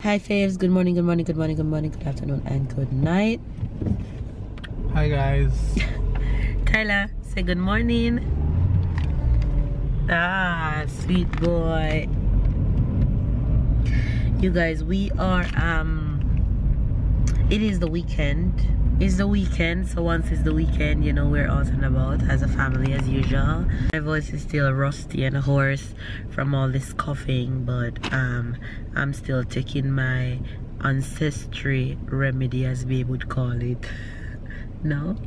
Hi faves, good morning, good morning, good morning, good morning, good afternoon, and good night. Hi guys. Tyler, say good morning. Ah, sweet boy. You guys, we are it is the weekend. It's the weekend, so once it's the weekend, you know, we're out and about as a family as usual. My voice is still rusty and hoarse from all this coughing, but I'm still taking my ancestry remedy, as babe would call it. No?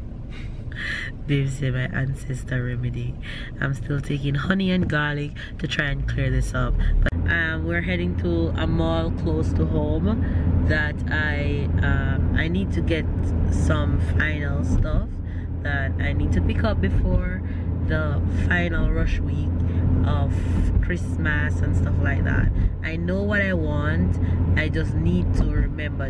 Babe say my ancestor remedy. I'm still taking honey and garlic to try and clear this up. But we're heading to a mall close to home that I need to get some final stuff that I need to pick up before the final rush week of Christmas and stuff like that. I know what I want, I just need to remember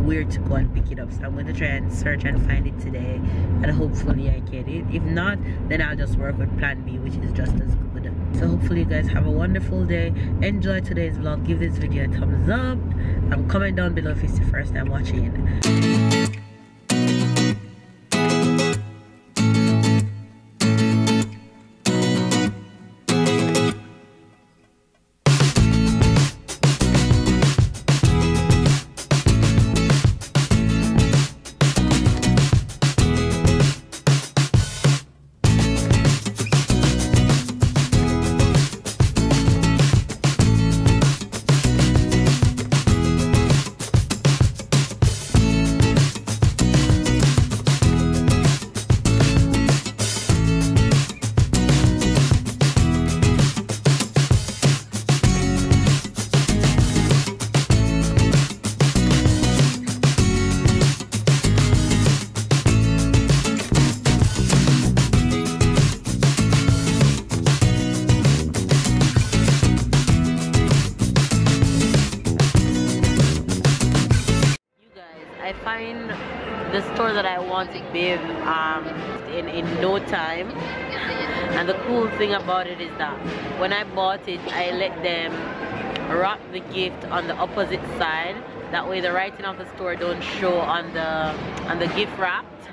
where to go and pick it up, so I'm going to try and search and find it today, and hopefully I get it. If not, then I'll just work with plan B, which is just as good. So hopefully you guys have a wonderful day. Enjoy today's vlog. Give this video a thumbs up. Comment down below if it's your first time watching. I find the store that I wanted, babe, in no time. And the cool thing about it is that when I bought it, I let them wrap the gift on the opposite side. That way the writing of the store don't show on the gift wrapped.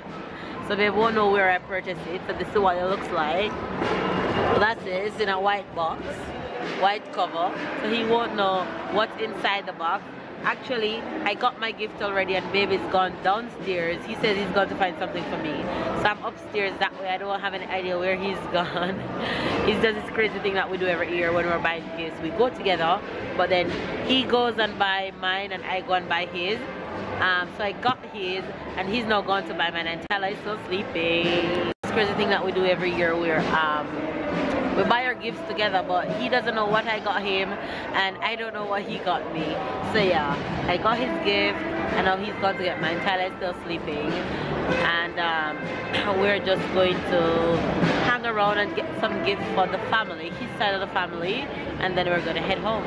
So they won't know where I purchased it. So this is what it looks like. So that's it. It's in a white box, white cover. So he won't know what's inside the box. Actually, I got my gift already and baby's gone downstairs. He says he's going to find something for me. So I'm upstairs, that way I don't have any idea where he's gone. It's just this crazy thing that we do every year when we're buying gifts. We go together, but then he goes and buy mine and I go and buy his. So I got his and he's now gone to buy mine and Tyler is still sleeping. This crazy thing that we do every year where we buy our gifts together, but he doesn't know what I got him and I don't know what he got me. So yeah, I got his gift and now he's gone to get mine. Tyler is still sleeping, and we're just going to hang around and get some gifts for the family, his side of the family, and then we're gonna head home.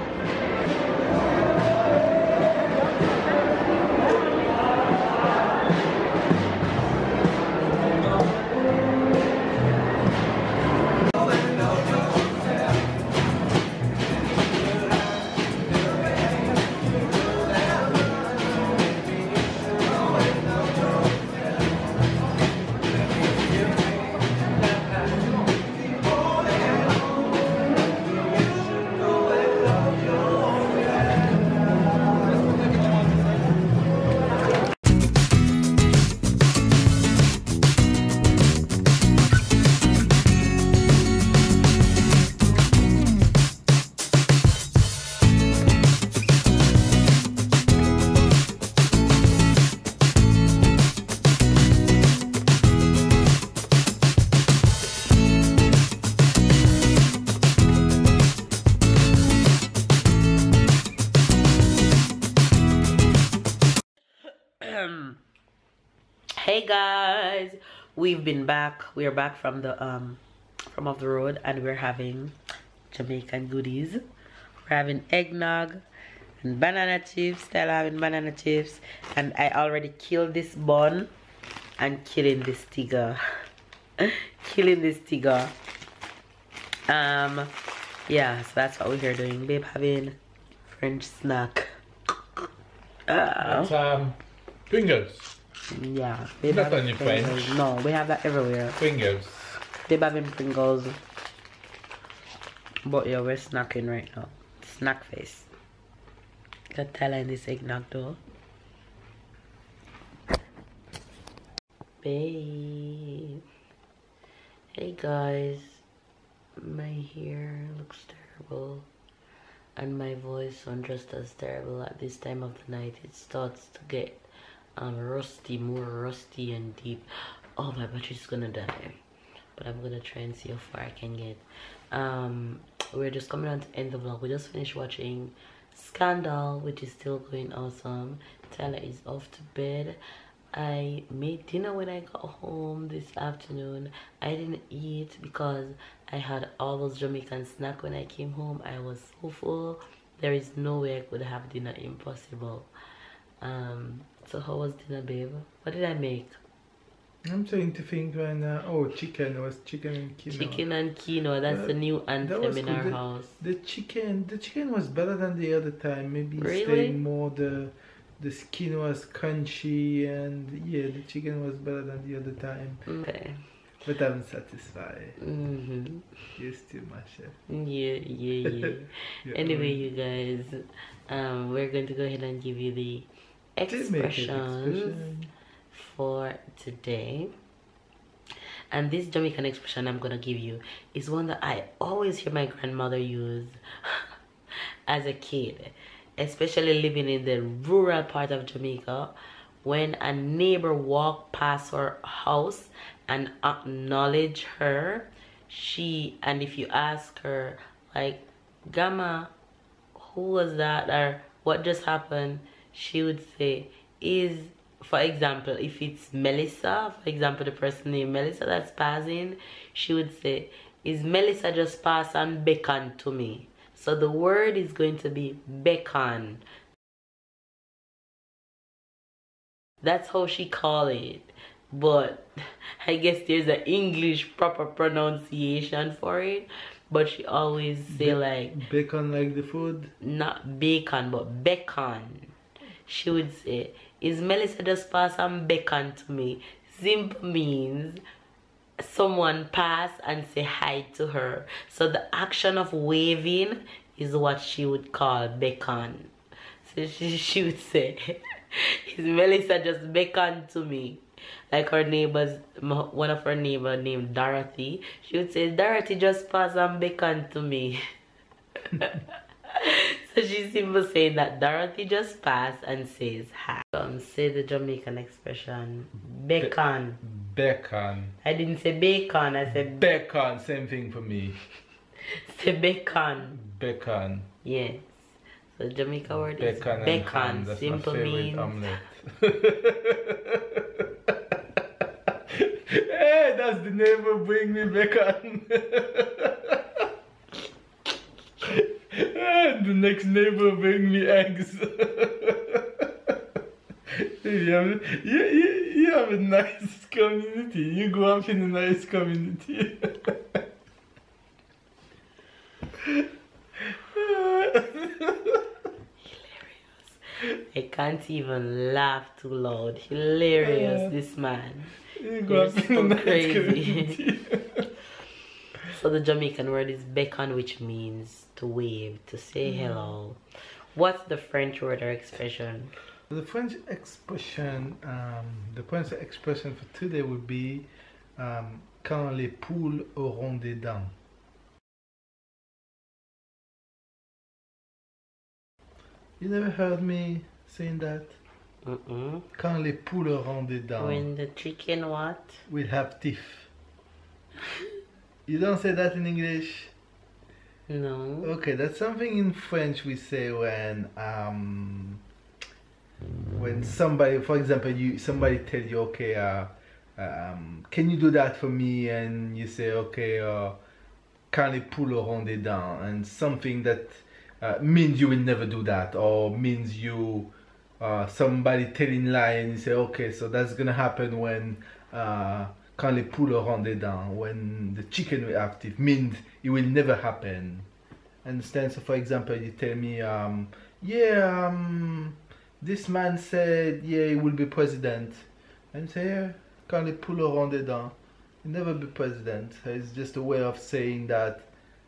Hey guys, we've been back. We're back from the from off the road and we're having Jamaican goodies. We're having eggnog and banana chips. Stella having banana chips, and I already killed this bun and killing this tiger. Killing this tiger. Yeah, so that's what we're here doing. Babe having French snack. That's Pringles. Yeah. Not only French. No, we have that everywhere. Pringles. They having Pringles. But yeah, we're snacking right now. Snack face. Got Thailand this eggnog though. Babe. Hey guys. My hair looks terrible. And my voice sounds just as terrible at this time of the night. It starts to get rusty, more rusty and deep. Oh, my battery's gonna die. But I'm gonna try and see how far I can get. We're just coming on to end the vlog. We just finished watching Scandal, which is still going awesome. Tyler is off to bed. I made dinner when I got home this afternoon. I didn't eat because I had all those Jamaican snacks when I came home. I was so full. There is no way I could have dinner. Impossible. So how was dinner, babe? What did I make? I'm trying to think when chicken and quinoa. Chicken and quinoa, that's the new anthem in our house. The chicken was better than the other time. Maybe really? staying more the skin was crunchy, and yeah, the chicken was better than the other time. Okay. But I'm satisfied. You're still my chef. Yeah. Anyway, you guys, we're going to go ahead and give you the expressions for today. And this Jamaican expression I'm gonna give you is one that I always hear my grandmother use as a kid, especially living in the rural part of Jamaica. When a neighbor walk past her house and acknowledge her, and if you ask her like, Gamma, who was that, or what just happened, she would say, for example, if it's Melissa, for example, the person named Melissa that's passing, she would say, is Melissa just pass and beckon to me? So the word is going to be beckon. That's how she call it. But I guess there's an English proper pronunciation for it. But she always say like... Bacon like the food? Not bacon, but beckon. She would say, is Melissa just pass and beckon to me? Simple means someone pass and say hi to her. So the action of waving is what she would call beckon. So she would say, is Melissa just beckon to me? Like her neighbors, one of her neighbors named Dorothy, she would say, Dorothy just pass and beckon to me. So she's simply saying that Dorothy just passed and says hi. Say the Jamaican expression, beckon. Beckon. I didn't say bacon, I said beckon. Same thing for me. Say beckon. Beckon. Yes. So the Jamaica word is beckon. Beckon. That's simple my favorite means omelette. Hey, that's the neighbor bring me bacon. The next neighbor bring me eggs. You have a nice community. You grow up in a nice community. Hilarious. I can't even laugh too loud. Hilarious, this man. You grow up in a nice community. So the Jamaican word is beckon, which means to wave, to say hello. What's the French word or expression? The French expression, for today would be quand les poules auront des dents. You never heard me saying that? Quand les poules auront des dents. When the chicken what? Will have teeth. You don't say that in English? No. Okay, that's something in French we say when somebody, for example, somebody tell you, okay, can you do that for me? And you say, okay, quand les poules auront des dents, and something that means you will never do that, or means you somebody telling lie, and you say, okay, so that's gonna happen when quand les poules auront des dents, when the chicken will have teeth, means it will never happen. Understand? So for example, you tell me, this man said, yeah, he will be president. And say, yeah, quand les poules auront des dents. He'll never be president. It's just a way of saying that,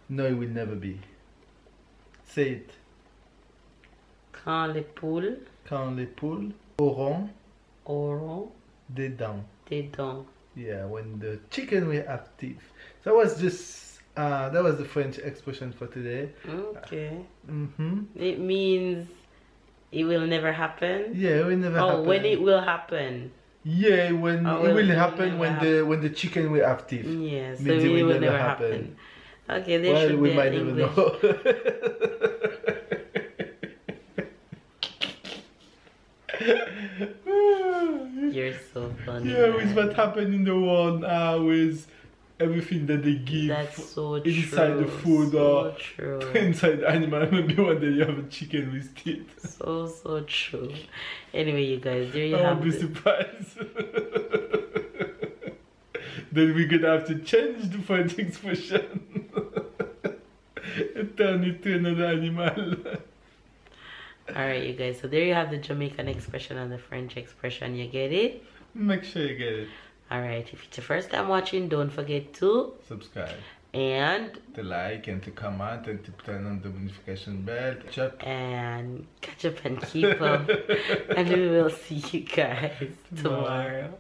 no, he will never be. Say it. Quand les poules auront des dents. dents. Yeah, when the chicken will have teeth. So that was just, that was the French expression for today. Okay. Mm-hmm. It means it will never happen? Yeah, it will never happen. Oh, when it will happen. Yeah, when it will happen when the chicken will have teeth. Yeah, so means it will never happen. Okay, there should we be might an never English. know. You're so funny. Yeah, with what happened in the world with everything that they give. That's so inside true. the food or true. inside the animal. Maybe one day you have a chicken with teeth. So true. Anyway, you guys, there you I have won't be surprised. Then we're gonna have to change the French expression and turn it to another animal. Alright, you guys, so there you have the Jamaican expression and the French expression. You get it? Make sure you get it. Alright, if it's your first time watching, don't forget to subscribe and to like and to comment and to turn on the notification bell. And catch up and keep up. And we will see you guys tomorrow.